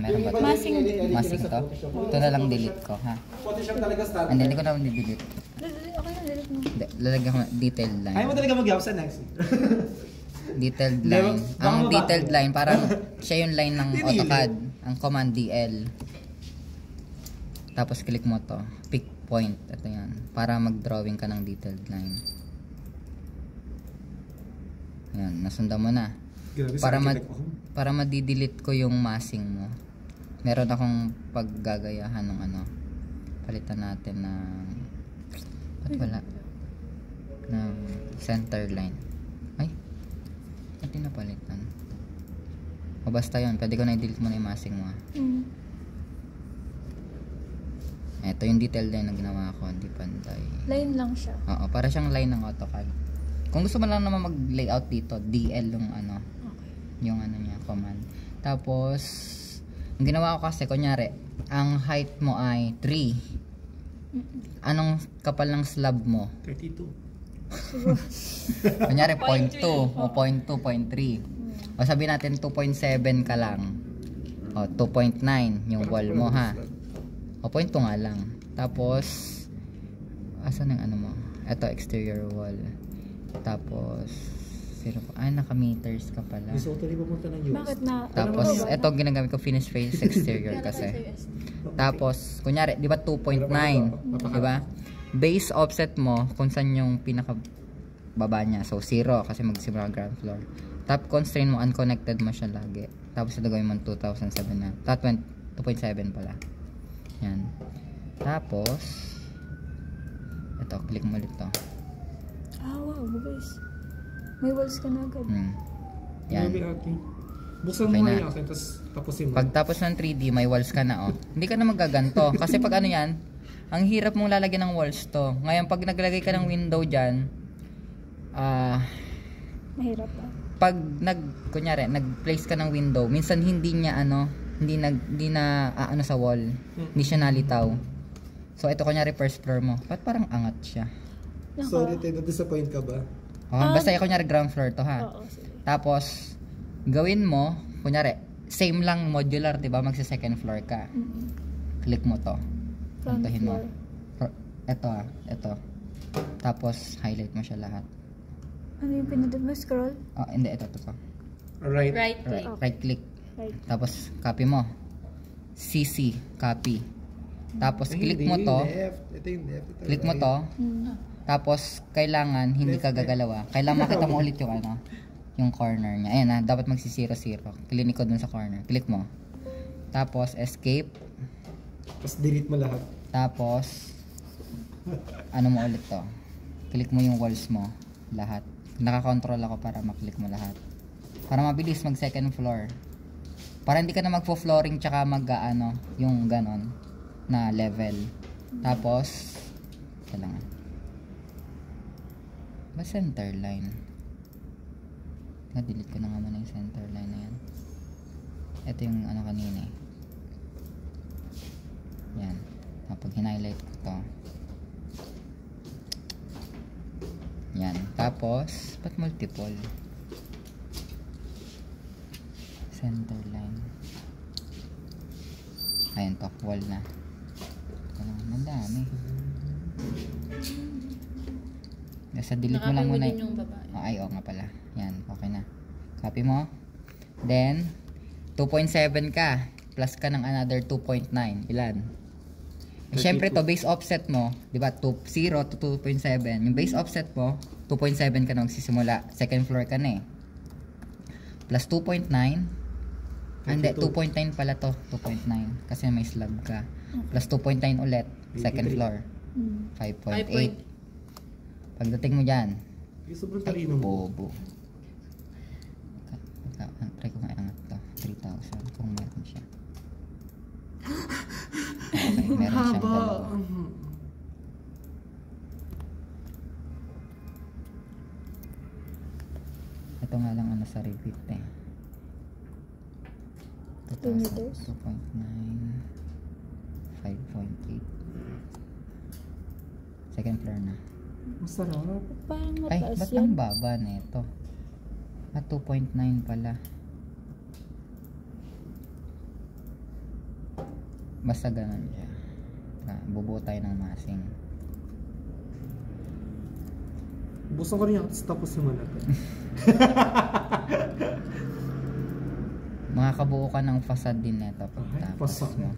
Meron ba? Masing. Masing to? Ito na lang delete ko, ha? Hindi ko naman delete. Okay na, delete mo. Lalagyan ko na detailed line. Ayaw mo talaga mag-yaw sa next. Detailed line. Ang detailed line, parang siya yung line ng AutoCAD. Ang command DL. Tapos click mo to. Pick point. Ito yan. Para mag-drawing ka ng detailed line. Yan. Nasundan mo na. Para madi-delete ko yung masing mo. Meron akong paggagayahan ng ano. Palitan natin ng... Ba't wala? Ng center line. Ay. Ba't napalitan? O basta yun. Pwede ko na i-delete mo na yung masing mo. Ito yung detail line na ginawa ko. Hindi pantay. Line lang siya. Oo. Para siyang line ng AutoCAD. Kung gusto mo lang naman mag-layout dito, DL yung ano. Yung ano niya, command. Tapos, ang ginawa ko kasi, kunyari, ang height mo ay 3. Anong kapal ng slab mo? 32. Kunyari, 0.2 o 0.2, 0.3. O sabihin natin 2.7 ka lang. O 2.9 yung wall mo, ha? O 0.2 nga lang. Tapos, asan yung ano mo? Ito, exterior wall. Tapos, naka-meters ka pala. Gusto ko tuloy pumunta ng US. Bakit na? Tapos, ito ginagamit ko finish face exterior kasi. Tapos, kunyari, di ba 2.9? Di ba? Base offset mo, kung saan yung pinaka baba niya. So, 0 kasi magsimula ground floor. Top constraint mo, unconnected mo siya lagi. Tapos, ito gawin mo 2007 na. 2.7 pala. Yan. Tapos, ito, click mo ulit to. Wow, guys. May walls ka na agad. Yan. Buksan mo nga yan, tapusin mo. Pagtapos ng 3D, may walls ka na, oh. Hindi ka na magaganto. Kasi pag ano yan, ang hirap mong lalagyan ng walls to. Ngayon, pag naglagay ka ng window dyan, mahirap pa. Pag kunyari, nag-place ka ng window, minsan hindi niya hindi na sa wall. Hindi siya nalitaw. So, ito kunyari first floor mo. Ba't parang angat siya? Sorry, na-disappoint ka ba? Basta kunyari ground floor to, ha? Oo, sige. Tapos, gawin mo, kunyari, same lang modular, diba? Magsa second floor ka. Click mo to. Puntahin mo. Ito, ito. Tapos, highlight mo siya lahat. Ano yung pinindot mo? Scroll? Hindi, ito. Alright. Right click. Tapos, copy mo. CC, copy. Tapos, click mo to. Ito yung left. Click mo to. Tapos, kailangan, hindi ka gagalawa. Kailangan makita mo ulit yung yung corner niya. Ayan, dapat magsi-0, 0. Klinik ko dun sa corner. Click mo. Tapos, escape. Tapos, delete mo lahat. Tapos, ano mo ulit to. Click mo yung walls mo. Lahat. Naka-control ako para maklik mo lahat. Para mabilis mag second floor. Para hindi ka na magfo-flooring tsaka yung ganon na level. Tapos, kailangan. Ba center line? Na-delete ko na nga muna yung center line na yan. Ito yung kanina eh. Yan. Kapag hin-highlight ko to. Yan. Tapos, ba't multiple? Center line. Ayan to. Wall na. Ang dami. Nasa delete mo lang muna. Ay, nga pala. Yan. Okay na. Copy mo. Then, 2.7 ka. Plus ka ng another 2.9. Ilan? Siyempre to, base offset mo, di ba, 0 to 2.7. Yung base offset mo, 2.7 ka na magsisimula. Second floor ka na eh. Plus 2.9. Hindi, 2.9 pala to. 2.9. Kasi may slab ka. Plus 2.9 ulit. Second floor. 5.8. Pagdating mo dyan. Sobrang talino mo. Bobo. Try ko nga-angat to. 3,000 kung meron siya. Okay, meron siyang dalawa. Ito nga lang sa repeat eh. 2 meters? 2.9 5.8 second floor na. Masarap. Parang Ay, mataas ba't yan. ang baba na ito? 2.9 pala. Basta ganun siya. Bubuo tayo ng masing. Buksan ko rin yung tapos naman natin. Makakabuo ka ng facade din nito Ay, pagtapos facade. mo.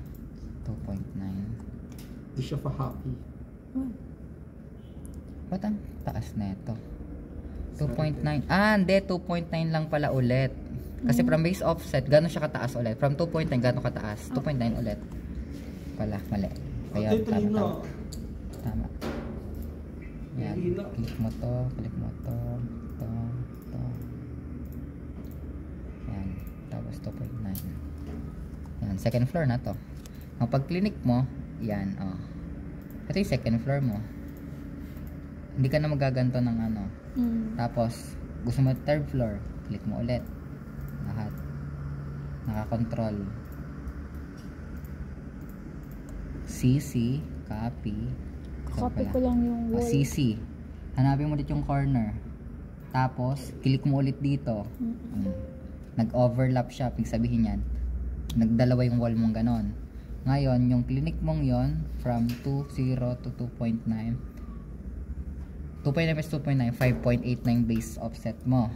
2.9. Di siya pa happy. Ba't ang taas na ito? 2.9. Ah, hindi. 2.9 lang pala ulit. Kasi from base offset, gano'n siya kataas ulit. From 2.9, gano'n kataas? 2.9 ulit. Pala, mali. Kaya, tama. Tama. Yan. Click mo to. Click mo to. To. To. Yan. Tapos 2.9. Yan. Second floor na to. Pag clinic mo, yan. Oh. Ito yung second floor mo. Hindi ka na magaganto ng ano. Tapos, gusto mo third floor, click mo ulit. Lahat. Naka-control. CC, copy. Copy ko lang yung wall. CC. Hanapin mo ulit yung corner. Tapos, click mo ulit dito. Nag-overlap siya. Pag sabihin yan, nagdalawa yung wall mong ganon. Ngayon, yung clinic mong yon from 2.0 to 2.9. 2.9 is 2.9, 5.89 base offset mo.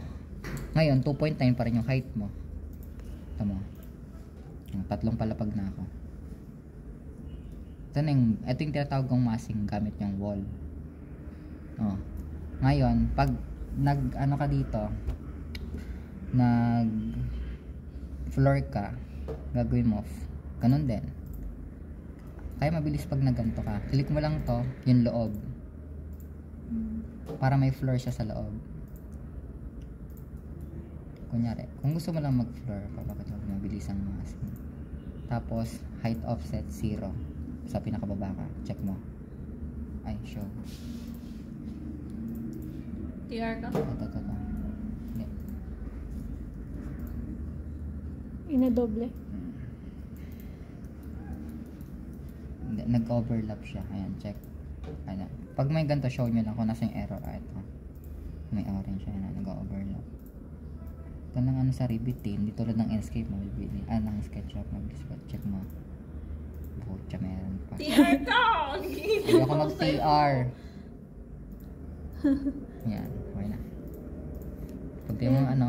Ngayon, 2.9 pa rin yung height mo. Ito mo. Yung tatlong palapag na ako. Ito yung tinatawag kong masing gamit yung wall. Oh. Ngayon, pag nag-ano ka dito, nag-floor ka, gagawin mo, ganun din. Kaya mabilis pag naganto ka. Click mo lang to, yung loob. Para may floor siya sa loob. Kunyari, kung gusto mo lang mag-floor, papakita mo mabilis ang masing. Tapos, height offset 0. Sa pinakababa ka. Check mo. Ay, show. TR ka? Ito. Hindi. Inadoble. Hindi, nag-overlap siya. Ayan, check. Ayan. Pag may ganito, show nyo lang kung nasa yung error. Ito. May orange siya. Ayan, nag-overlap. Ito lang ano sa Revit eh. Hindi tulad ng Enscape mo. Ng SketchUp. Check mo. Butya, meron pa. TR ka! Hindi ako mag-TR. Yan. Okay na. Pag di mo ano,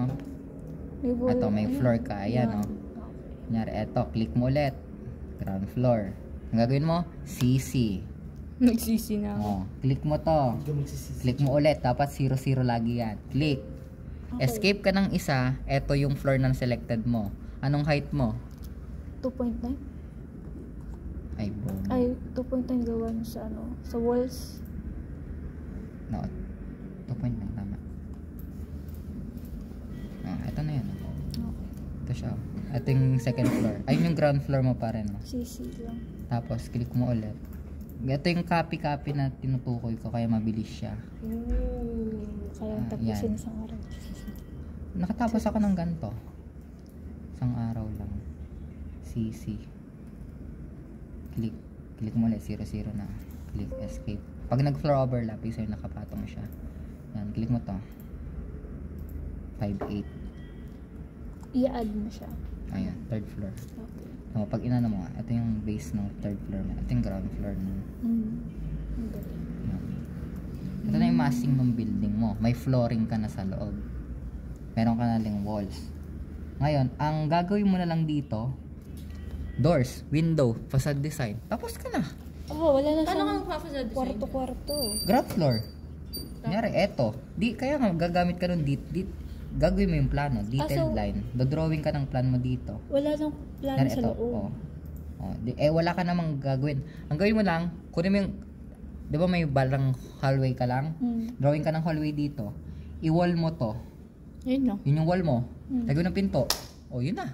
May wall. ito, may floor ka. Ayan, o. Kunyari, eto, click mo ulit. Ground floor. Ang gagawin mo, CC. Nagsisi na ako. Oh, click mo to. Click mo ulit. Dapat 0, 0 lagi yan. Click. Okay. Escape ka ng isa. Eto yung floor ng selected mo. Anong height mo? 2.9? Ay, boom. Ay, 2.9 gawa mo sa ano, sa walls. No. 2.9, tama. Ito na yan. Okay. Ito siya. Ito yung second floor. Ayun yung ground floor mo pa rin. No? CC lang. Tapos, click mo ulit. Ito yung copy-copy na tinutukoy ko kaya mabilis siya. Kaya yan. tapusin isang araw. Nakatapos ako ng ganito. Isang araw lang. CC. Click. Click mo ulit. 0, 0 na. Click escape. Pag nag-floor overlap, isa yung nakapatong siya. Yan. Click mo to. 5.8. I-add mo siya. Ayan. Third floor. Okay. So, pag inano mo, ito yung base ng third floor mo. Ito yung ground floor mo. Ang galing. Yan. Ito na yung massing ng building mo. May flooring ka na sa loob. Meron ka na lang walls. Ngayon, ang gagawin mo na lang dito, doors, window, facade design. Tapos ka na. Oh, wala na Paano ka siyang magpapasad design? kwarto-kwarto. Ground floor. Kunyari, eto. Kaya nga, gagamit ka nun gagawin mo yung plano, detailed so, line. Dodrawing ka ng plan mo dito. Wala nang plano Kunyari, sa eto, loob. wala ka namang gagawin. Ang gawin mo lang, kunin mo yung, di ba may balang hallway ka lang? Drawing ka ng hallway dito. I-wall mo to. Yun no. Yun yung wall mo. Lagyan ng pinto. O, yun na.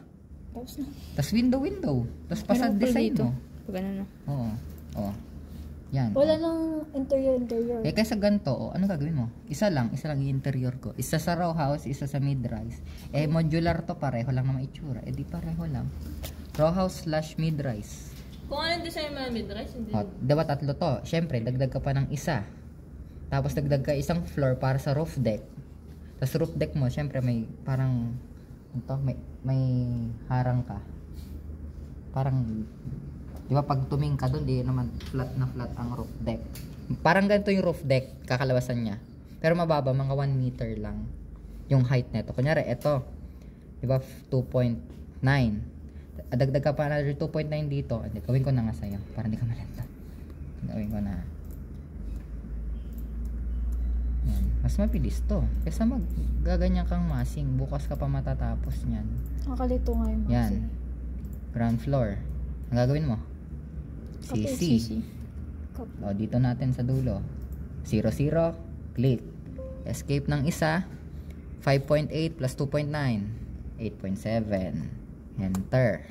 Tapos na. Tapos window. Tapos facade design mo. Pag ano na. Oo. O. Yan. Wala nang interior. Eh, kaysa ganito, ano gagawin mo? Isa lang yung interior ko. Isa sa row house, isa sa mid-rise. Eh, modular to, pareho lang naman itsura. Eh, di pareho lang. Row house / mid-rise. Kung anong design mo mid-rise, hindi. Diba tatlo to? Siyempre, dagdag ka pa ng isa. Tapos dagdag ka isang floor para sa roof deck. Tapos roof deck mo, siyempre may parang may harang ka. Parang Di ba pag tumingin ka doon, di naman flat na flat ang roof deck. Parang ganito yung roof deck, kakalabasan niya. Pero mababa, mga 1 meter lang yung height nito. Kunyari, ito. Di ba 2.9. Dagdag ka pa another 2.9 dito. Hindi, gawin ko na nga sa'yo para hindi ka malanta. Gawin ko na. Yan. Mas mabilis to. Kesa maggaganyan kang masing. Bukas ka pa matatapos niyan. Nakalito nga yung Yan. Ground floor. Ang gagawin mo? CC. O, dito natin sa dulo. 0, 0. Click. Escape ng isa. 5.8 plus 2.9. 8.7. Enter.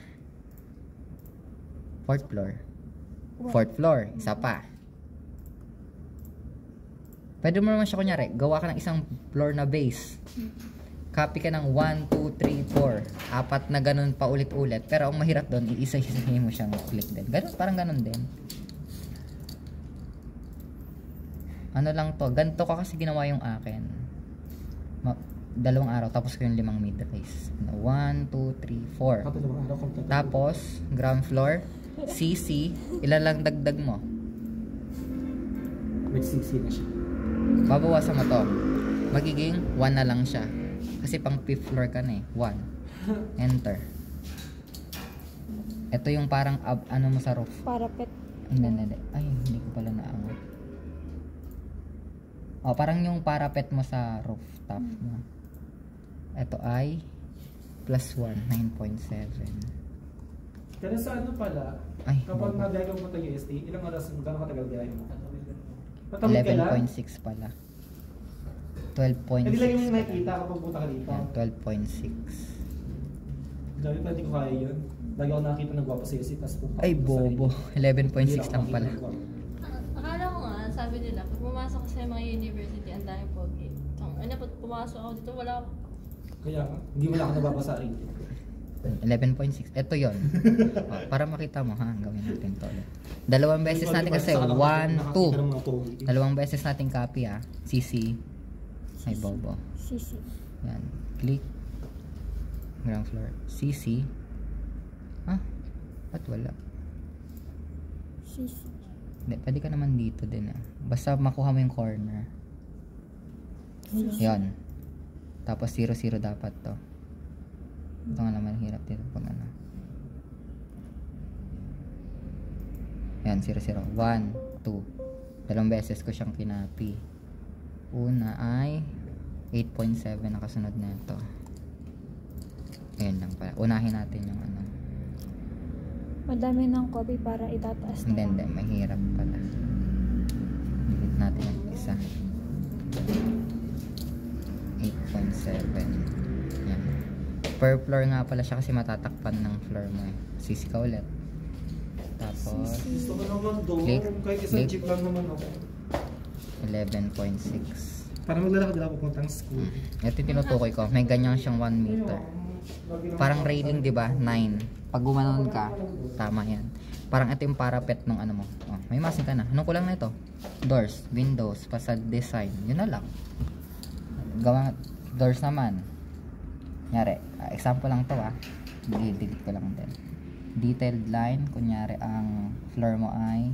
Fourth floor. Fourth floor. Isa pa. Pwede mo naman siya kunyari. Gawa ka ng isang floor na base. Copy ka ng 1, 2, 3, 4. Apat na ganun pa ulit-ulit. Pero ang mahirap doon, iisa-isahin mo siyang click din. Ganun, parang ganun din. Ano lang to. Ganito ka kasi ginawa yung akin. 2 araw. Tapos ko yung 5 mid-rise. 1, 2, 3, 4. Tapos, ground floor. CC. Ilan lang dagdag mo? Nag-CC na siya. Babawasan mo to. Magiging 1 na lang siya. Kasi pang 5th floor ka na eh. 1. Enter. Ito yung parang ano mo sa roof. Parapet. Hindi. Ay, hindi ko pala naangat. O, parang yung parapet mo sa rooftop mo. Ito ay plus 1, 9.7. Pero sa ano pala, Ay, kapag nabiyag mo ito UST, ilang oras, gano'ng katagal biyahe mo? Patawid ka lang? 11.6 pala. 12.6 Hindi lagi mo yung pala. nakikita kapag punta ka dito. Yan, 12.6. Dami pa, hindi ko kaya yun. Lagi ako nakikita ng gwapo sa UST, tapos punta Ay, ko sa bobo. sarili. 11.6 lang pala. Akala ko nga, sabi nila, pag pumasok ka sa mga university, ang dami pogi. Ano, pag pumasok ako dito, wala ako. Kaya nga, hindi mo lang ako nababasahin. 11.6. Ito yon. Para makita mo ha, gawin natin to ulit. Dalawang beses natin kasi 1, 2. Dalawang beses natin copy ah. CC. Ay bobo. CC. Yan. Click. Ground floor. CC. Ah, ba't wala? CC. Hindi, pwede ka naman dito din ah. Basta makuha mo yung corner. Yan. Tapos 0, 0 dapat to. Ito nga naman hirap dito pag ano. Yan, 0, 0. 1, 2. Dalawang beses ko siyang kinapi. Una ay 8.7 nakasunod na ito. Ayan lang pala. Unahin natin yung ano. Madami ng copy para itataas na. Hindi, mahirap pala. Delete natin yung isa. 8.7. Yan. Per floor nga pala siya kasi matatakpan ng floor mo eh. Sisi ka ulit. Tapos, Gusto ko naman doon. Click. Kahit isang Click. jeep lang naman ako. 11.6. Para maglalakad lang pupuntang school. Ito yung tinutukoy ko. May ganyan siyang 1 meter. Parang railing, di ba? 9. Pag gumanon ka, tama yan. Parang ito yung parapet ng ano mo. Oh, may masing ka na. Anong kulang na ito? Doors, windows, facade design. Yun na lang. Gawa, doors naman. Kunyari, example lang to ah. Delete ko lang din. Detailed line, kunyari ang floor mo ay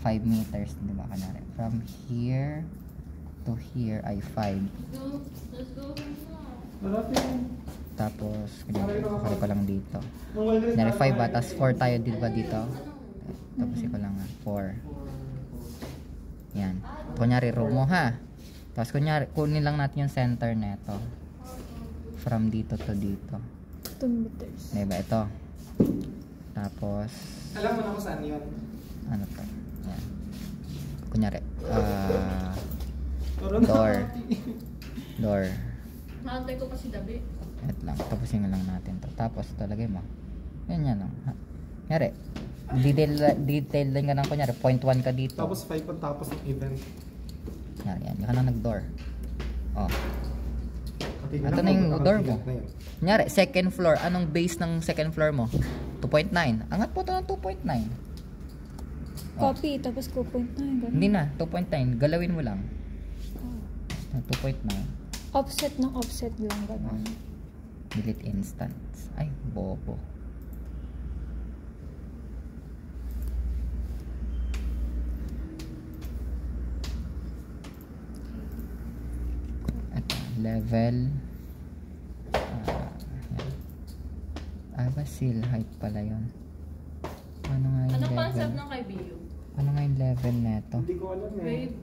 5 meters, di ba? Kunyari, from here to here ay 5. Let's go. Marami yung... Tapos, kunyari, kukari ko lang dito. Kunyari 5 ba? Tapos 4 tayo, di ba dito? Tapos ko lang 4. Yan. Kunyari, room mo ha. Tapos kunyari, kunin lang natin yung center neto. From dito to dito. 2 meters. Diba ito? Tapos, Alam mo na kung saan yun. ano to? Yan. Kunyari, Pero door. Door. Nakantay ko pa si Dabi. Wait lang, tapusin na lang natin to. Tapos, talagay mo. Yan yan lang. Kunyari, detail lang ka lang kunyari, 0.1 ka dito. Tapos 5 pag tapos ng event. Yan, yan ka na nag-door. Oh. Ito Ito na yung door mo. Kunyari, second floor. Anong base ng second floor mo? 2.9. Angat po ito ng 2.9. Oh. Copy, tapos 2.9. Ganun. Hindi na, 2.9. Galawin mo lang. 2.9. Offset ng offset lang. Ganun. Delete instance. Ay, bobo. level. Ba seal height pala yun. Ano nga yung Anong level? concept ng kay Bio? Ano nga yung level neto? Hindi ko alam eh. Wave?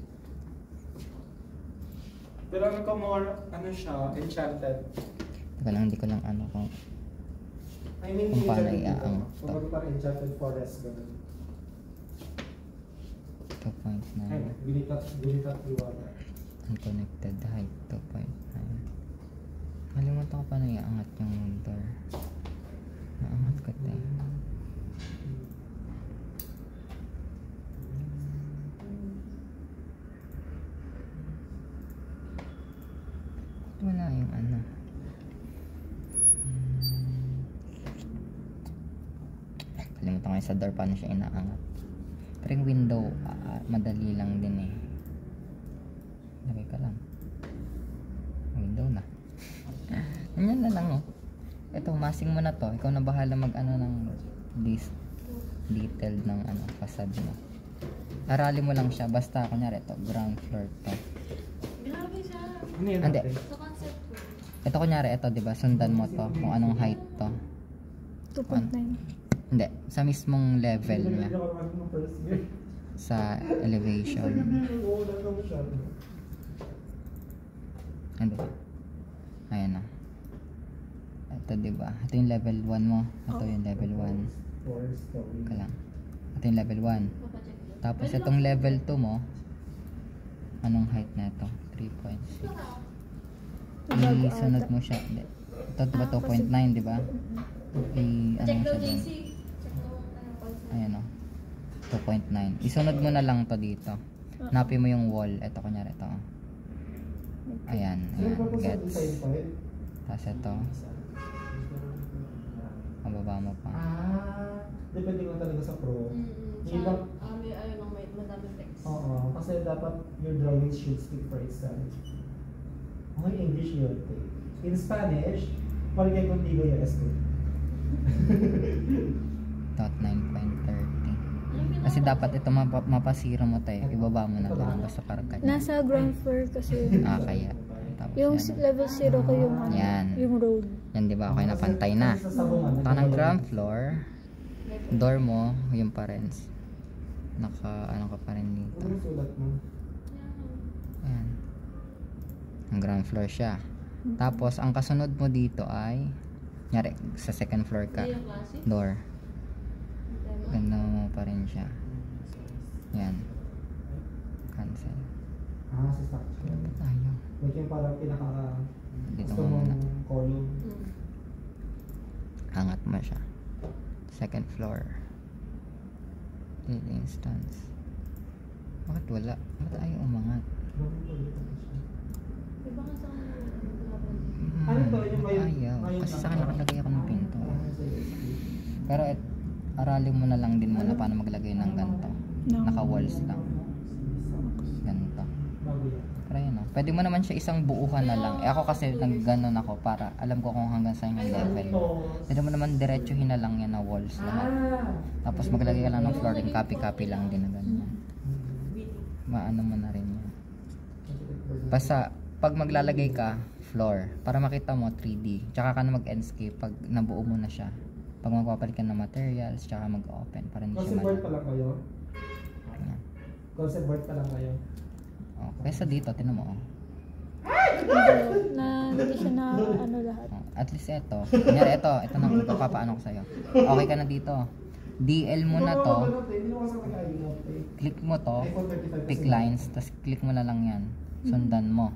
Pero ano ko more, ano siya, enchanted. Teka lang, hindi ko lang ano kung I mean, Kung paano enchanted iaang dito. to. Kumbaga parang enchanted forest, ganun. 2.9 Ayun, gunitat liwanag. unconnected height 2.9. Kalimutan ko paano iaangat yung door. Naangat ko tayo. Wala yung ano. Kalimutan ko yung sa door paano siya inaangat. Pero yung window, madali lang din eh. Lagay ka lang. Window na. Ganyan na lang oh. Ito, masing mo na to. Ikaw na bahala mag ano ng list detailed ng ano, facade mo. Arali mo lang siya. Basta, kunyari ito, ground floor to. Grabe siya. Ano yun Hindi. natin? Sa concept ko. Ito, kunyari ito, diba? Sundan mo to. Kung anong height to. 2.9. Hindi. Sa mismong level Hindi niya. ko alam ng first year. Sa elevation. Oo, wala na masyado. Ano ba? Ayan na. Ito diba? Ito yung level 1 mo. Ito yung level 1. Forest story. Ka lang. Ito yung level 1. Papacheck yun. Tapos itong level 2 mo. Anong height na ito? 3.6. Isunod mo siya. Hindi. Ito diba 2.9 diba? Ano Check mo daw siya doon? JC. Check daw anong concept. Ayan o. 2.9. Isunod mo na lang to dito. Hanapin mo yung wall. Ito kunyari ito. Ayan. Ayan. Gets. Tapos ito. Mababa mo pa. Depende nga talaga sa pro. Yung Tsaka, lang- may ayun lang, may madami text. Oo, kasi dapat your drawing should speak for itself. Okay, English yun. In Spanish, porque contigo yung esto. Dot 9.30. Anong Kasi dapat ito mapasira mo tayo. Ibaba mo na lang. Basta parang kanya. Nasa ground floor kasi. Kaya. Tapos Yung yan. level 0 ko yung ano, Yan. yung road. Yan diba? Okay na pantay na. Ito ng ground floor. Door mo. Yung pa rin. Ano ka pa rin dito. Ano yung sulat mo? Ayan. Ang ground floor siya. Tapos, ang kasunod mo dito ay nyari, sa second floor ka. Hindi yung klase. Door. Ganda mo pa rin siya. Yan. Cancel. Sa structure. Ano ba tayo? Like yung parang pinaka Dito gusto muna. mong column. Angat mo siya. Second floor. Delete instance. Bakit wala? Bakit ayaw umangat? Diba nga sa kanila, Ano to? Yung may- Ayaw. may- Kasi sa akin nakalagay ako ng pinto. Pero aralin mo na lang din muna paano maglagay ng ganito. No. Naka-walls lang. Ganito. Pero yun o. Pwede mo naman siya isang buuhan na lang. Ako kasi nag-ganon ako para alam ko kung hanggang saan yung level. Pwede mo naman diretsuhin na lang yan na walls lahat. Tapos maglagay ka lang ng flooring. Copy-copy lang din na ganyan. Maano mo na rin yan. Basta pag maglalagay ka, floor. Para makita mo 3D. Tsaka ka na mag-endscape pag nabuo mo na siya. Pag magpapalit ka ng materials, tsaka mag-open. Para hindi siya Concept board pa malaki. lang kayo? Ganyan. Concept board pa lang kayo? Oh, kaysa dito, tinan mo. Oh. Hindi siya na ano lahat. Oh, at least ito. Kunyari ito nang ipapaano ko sa'yo. Okay ka na dito. DL mo na to. Click mo to. Pick lines. Tapos click mo na lang yan. Sundan mo.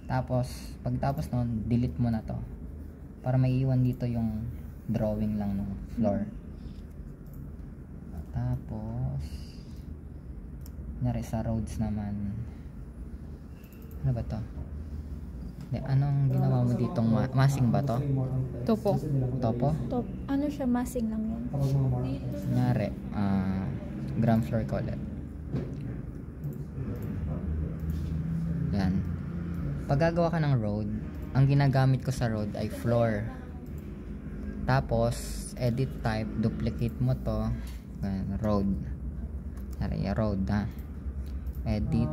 Tapos, pagtapos nun, delete mo na to. Para maiiwan dito yung drawing lang ng floor. Tapos, kunyari sa roads naman. Ano ba to? Anong ginawa mo ditong masing ba to? Topo. Topo? Top. Ano siya, masing lang yan. Kunyari, ground floor ko ulit. Yan. Pag gagawa ka ng road, ang ginagamit ko sa road ay floor. Tapos, edit type, duplicate mo to. Road. Kunyari, road ha. Edit.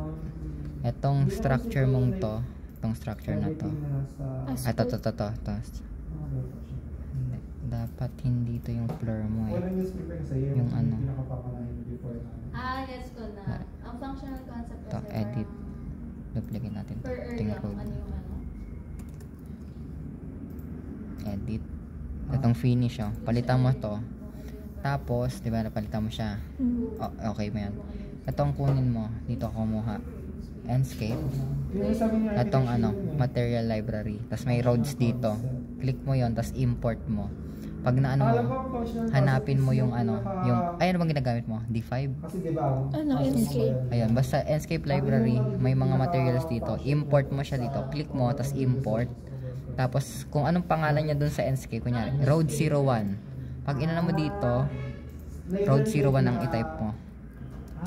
Etong structure mong to, tong structure na to. Everything na nasa... To. Hindi. Dapat hindi to yung floor mo eh. Walang newspaper na sa'yo. Yung ano. Pinakapapalahin mo before na. Gets ko na. Ang functional concept To, kasi edit. Duplicate natin to. per Ito yung area kung road. ano yung ano. Edit. Itong finish oh. Palitan mo to. Tapos, di ba napalitan mo siya? Oh, okay mo yan. Itong kunin mo. Dito ako kumuha. Enscape. Yung sabi niya, Itong ano, material library. Tapos may roads dito. Click mo yon tapos import mo. Pag na ano, Alam ko, functional hanapin mo process yung ano, yung, ay ano bang ginagamit mo? D5? Kasi diba, Ano, Enscape? Ayan, basta Enscape library, may mga materials dito. Import mo siya dito. Click mo, tapos import. Tapos, kung anong pangalan niya dun sa Enscape, kunyari, Road 01. Pag inano mo dito, Road 01 ang i-type mo.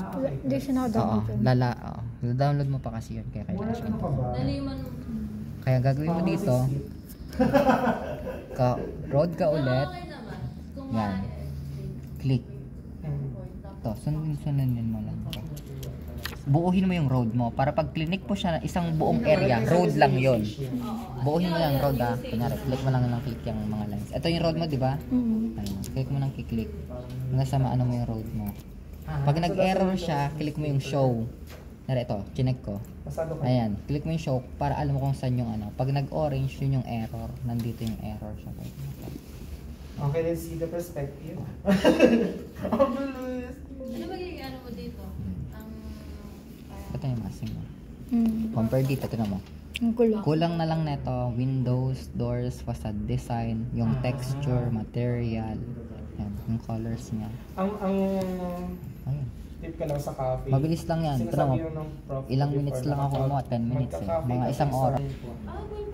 okay. Hindi siya Oo, nakadownload. download mo pa kasi yun, kaya kailangan siya. Ano ka ba? Naliman mo. Kaya gagawin mo dito, road ka ulit, Okay naman. Kung Yan. ma-explain. click. To, sundin mo lang. Buuhin mo yung road mo. Para pag clinic mo siya, isang buong area, road lang yon. Buuhin mo lang road ah. Kunyari, click mo lang ng click yung mga lines. Ito yung road mo, di ba? Ayun, click mo ng click. Hanggang sa maano mo yung road mo. Pag nag-error siya, click mo yung show. Kunyari ito, chinek ko. Pasado ka. Ayan, click mo yung show para alam mo kung saan yung ano. Pag nag-orange, yun yung error. Nandito yung error siya. Okay, let's see the perspective. Ang bilis. Ano magiging ano mo dito? Ang Ito yung masing mo. Compare dito, ito mo. Ang gulo. Kulang na lang neto, windows, doors, facade design, yung texture, material, yan, yung colors niya. Ang Ayun. tip ka lang sa cafe. Mabilis lang yan. Ito Sinasabi mo, yun ng prof ilang before minutes lang ako na kumuha, 10 minutes eh. magka-cafe Mga ka isang sa oras. cellphone. pwede